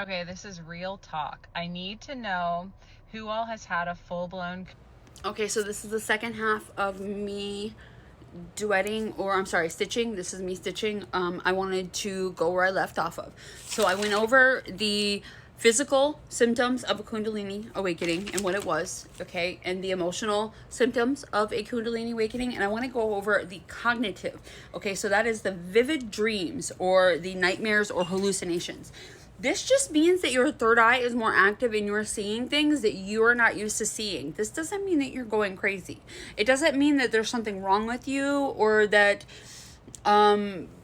Okay, this is real talk. I need to know who all has had a full-blown. Okay, so this is the second half of me duetting, or I'm sorry, stitching. This is me stitching. I wanted to go where I left off of. So I went over the physical symptoms of a kundalini awakening and what it was, okay, and the emotional symptoms of a kundalini awakening, and I want to go over the cognitive. Okay, so that is the vivid dreams or the nightmares or hallucinations. This just means that your third eye is more active and you're seeing things that you are not used to seeing. This doesn't mean that you're going crazy. It doesn't mean that there's something wrong with you or that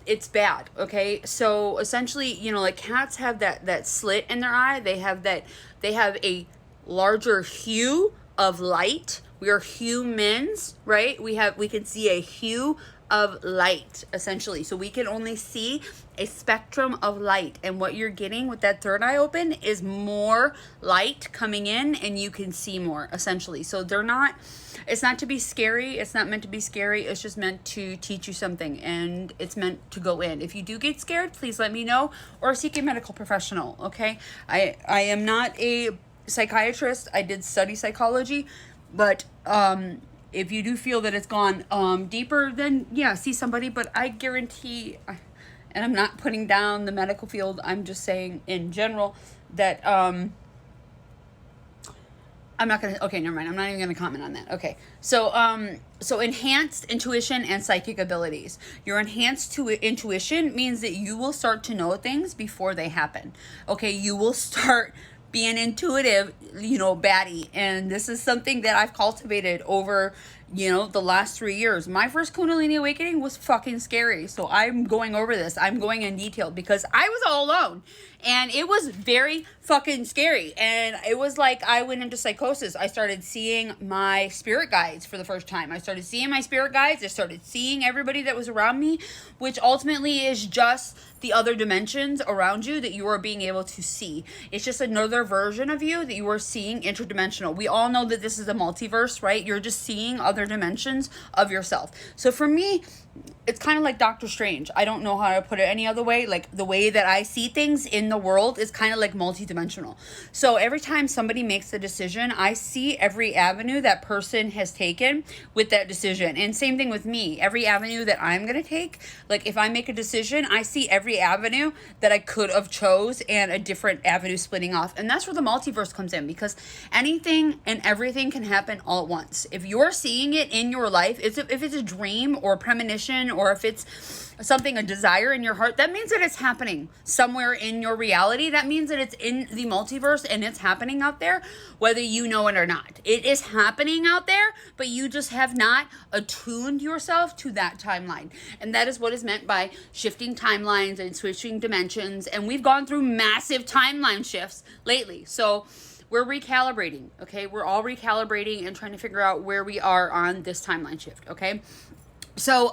it's bad. Okay, so essentially, like cats have that slit in their eye. They have a larger hue of light. We are humans, right? We can see a hue of light, essentially. So we can only see a spectrum of light, and what you're getting with that third eye open is more light coming in, and you can see more, essentially. So it's not to be scary. It's not meant to be scary. It's just meant to teach you something, and it's meant to go in. If you do get scared, please let me know or seek a medical professional. Okay, I am not a psychiatrist. I did study psychology, but if you do feel that it's gone deeper, then yeah, see somebody. But I guarantee, and I'm not putting down the medical field, I'm just saying in general that I'm not gonna. Okay, never mind. I'm not even gonna comment on that. Okay, so enhanced intuition and psychic abilities. Your enhanced intuition means that you will start to know things before they happen. Okay, you will start being intuitive, baddie. And this is something that I've cultivated over, the last 3 years. My first Kundalini awakening was fucking scary. So I'm going over this. I'm going in detail because I was all alone. And it was very fucking scary. And it was like I went into psychosis. I started seeing my spirit guides for the first time. I started seeing my spirit guides. I started seeing everybody that was around me, which ultimately is just the other dimensions around you that you are being able to see. It's just another version of you that you are seeing interdimensional. We all know that this is a multiverse, right? You're just seeing other dimensions of yourself. So for me, it's kind of like Doctor Strange. I don't know how to put it any other way. Like the way that I see things in the world is kind of like multidimensional. So every time somebody makes a decision, I see every avenue that person has taken with that decision. And same thing with me. Every avenue that I'm going to take, like if I make a decision, I see every avenue that I could have chose and a different avenue splitting off. And that's where the multiverse comes in, because anything and everything can happen all at once. If you're seeing it in your life, if it's a dream or a premonition, or if it's something, a desire in your heart, that means that it's happening somewhere in your reality. That means that it's in the multiverse and it's happening out there, whether you know it or not. It is happening out there, but you just have not attuned yourself to that timeline. And that is what is meant by shifting timelines and switching dimensions. And we've gone through massive timeline shifts lately. So we're recalibrating, okay? We're all recalibrating and trying to figure out where we are on this timeline shift, okay? So,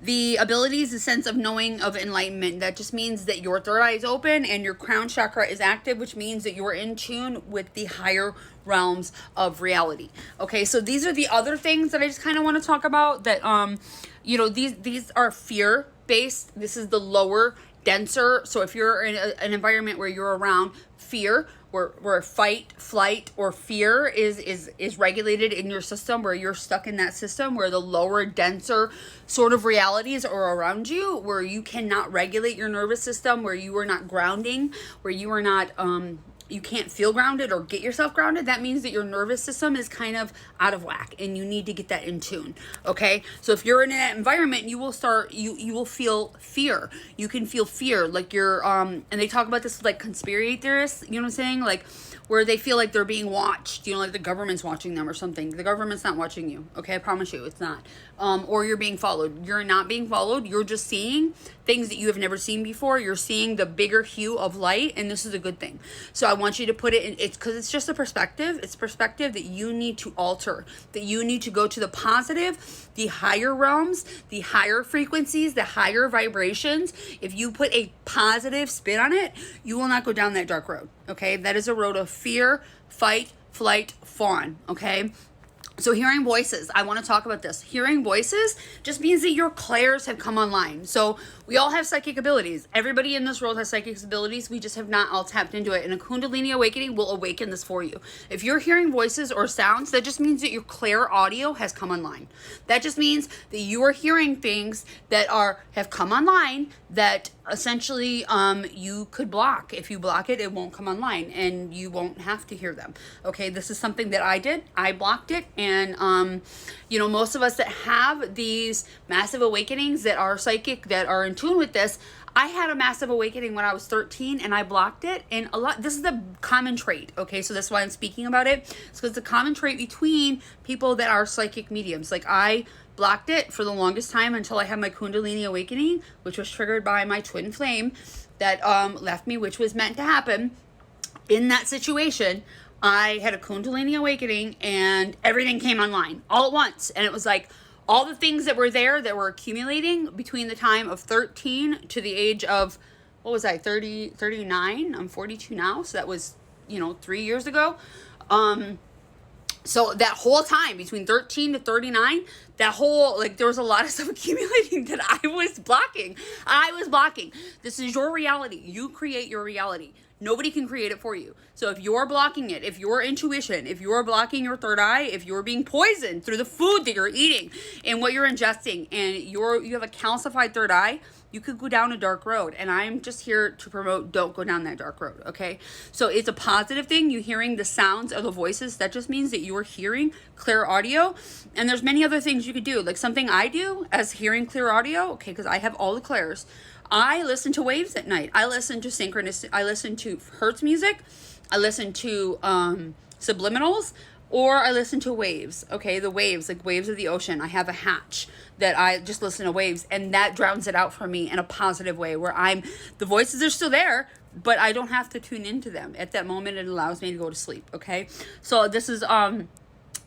the ability is a sense of knowing, of enlightenment. That just means that your third eye is open and your crown chakra is active, which means that you're in tune with the higher realms of reality. Okay, so these are the other things that I just kind of want to talk about that, these are fear based. This is the lower, denser. So if you're in an environment where you're around fear, where fight, flight, or fear is regulated in your system, where you're stuck in that system, where the lower, denser sort of realities are around you, where you cannot regulate your nervous system, where you are not grounding, where you are not you can't feel grounded or get yourself grounded, that means that your nervous system is kind of out of whack and you need to get that in tune. Okay, so if you're in that environment, you will feel fear. You can feel fear, like you're and they talk about this with like conspiracy theorists, you know what I'm saying, like where they feel like they're being watched, like the government's watching them or something. The government's not watching you, okay? I promise you, it's not. Or you're being followed. You're not being followed. You're just seeing things that you have never seen before. You're seeing the bigger hue of light, and this is a good thing. So I want you to put it in, it's because it's just a perspective. It's perspective that you need to alter, that you need to go to the positive, the higher realms, the higher frequencies, the higher vibrations. If you put a positive spin on it, you will not go down that dark road, okay? That is a road of fear, fight, flight, fawn, okay? So hearing voices, I want to talk about this. Hearing voices just means that your clairs have come online. So we all have psychic abilities. Everybody in this world has psychic abilities. We just have not all tapped into it. And a kundalini awakening will awaken this for you. If you're hearing voices or sounds, that just means that your clair audio has come online. That just means that you are hearing things that have come online that essentially you could block. If you block it, it won't come online and you won't have to hear them. Okay, this is something that I did. I blocked it. And, most of us that have these massive awakenings that are psychic, that are in tune with this, I had a massive awakening when I was 13 and I blocked it. And this is a common trait. Okay, so that's why I'm speaking about it. It's because it's a common trait between people that are psychic mediums. Like I blocked it for the longest time until I had my kundalini awakening, which was triggered by my twin flame that left me, which was meant to happen. In that situation, I had a kundalini awakening and everything came online all at once. And it was like all the things that were there that were accumulating between the time of 13 to the age of, 39? I'm 42 now. So that was, 3 years ago. So that whole time between 13 to 39, there was a lot of stuff accumulating that I was blocking. This is your reality. You create your reality. Nobody can create it for you. So if you're blocking it, if your intuition, if you're blocking your third eye, if you're being poisoned through the food that you're eating and what you're ingesting, and you have a calcified third eye, you could go down a dark road. And I'm just here to promote, don't go down that dark road, okay? So it's a positive thing. You hearing the sounds of the voices, that just means that you are hearing clear audio. And there's many other things you could do. Like something I do as hearing clear audio, okay, because I have all the clairs. I listen to waves at night. I listen to synchronicity. I listen to Hertz music. I listen to subliminals, or I listen to waves. Okay, the waves, like waves of the ocean. I have a hatch that I just listen to waves, and that drowns it out for me in a positive way, where the voices are still there, but I don't have to tune into them. At that moment, it allows me to go to sleep. Okay, so this is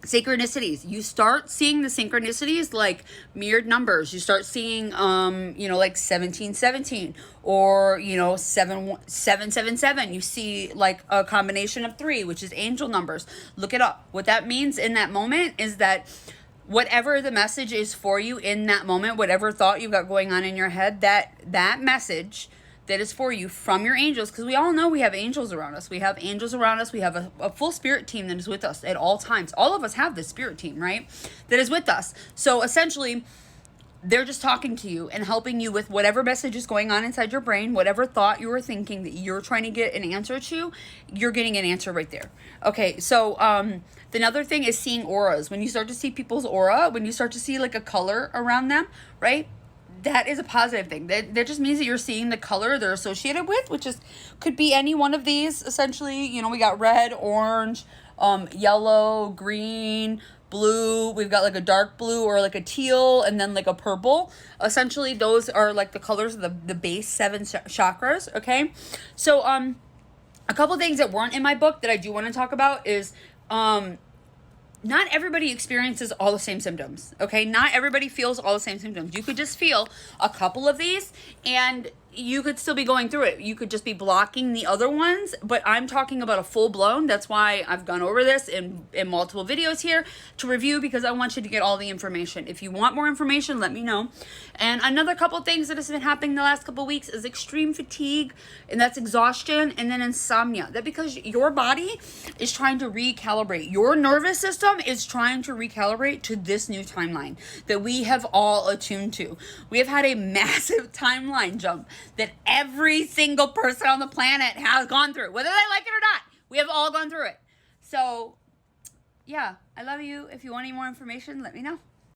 synchronicities. You start seeing the synchronicities like mirrored numbers. You start seeing like 1717 or 7777. You see like a combination of 3, which is angel numbers. Look it up. What that means in that moment is that whatever the message is for you in that moment, whatever thought you've got going on in your head, that message that is for you from your angels, because we all know we have angels around us. We have angels around us. We have a full spirit team that is with us at all times. All of us have this spirit team, right? That is with us. So essentially, they're just talking to you and helping you with whatever message is going on inside your brain, whatever thought you were thinking that you're trying to get an answer to, you're getting an answer right there. Okay, so another thing is seeing auras. When you start to see people's aura, when you start to see like a color around them, right? That is a positive thing. That just means that you're seeing the color they're associated with, which could be any one of these. Essentially, we got red, orange, yellow, green, blue. We've got like a dark blue or like a teal, and then like a purple. Essentially, those are like the colors of the base 7 chakras. Okay, so a couple things that weren't in my book that I do want to talk about is not everybody experiences all the same symptoms, okay? Not everybody feels all the same symptoms. You could just feel a couple of these and you could still be going through it. You could just be blocking the other ones, but I'm talking about a full-blown. That's why I've gone over this in multiple videos here to review, because I want you to get all the information. If you want more information, let me know. And another couple things that has been happening the last couple of weeks is extreme fatigue, and that's exhaustion, and then insomnia. That because your body is trying to recalibrate. Your nervous system is trying to recalibrate to this new timeline that we have all attuned to. We have had a massive timeline jump that every single person on the planet has gone through, whether they like it or not. We have all gone through it. So, yeah, I love you. If you want any more information, let me know.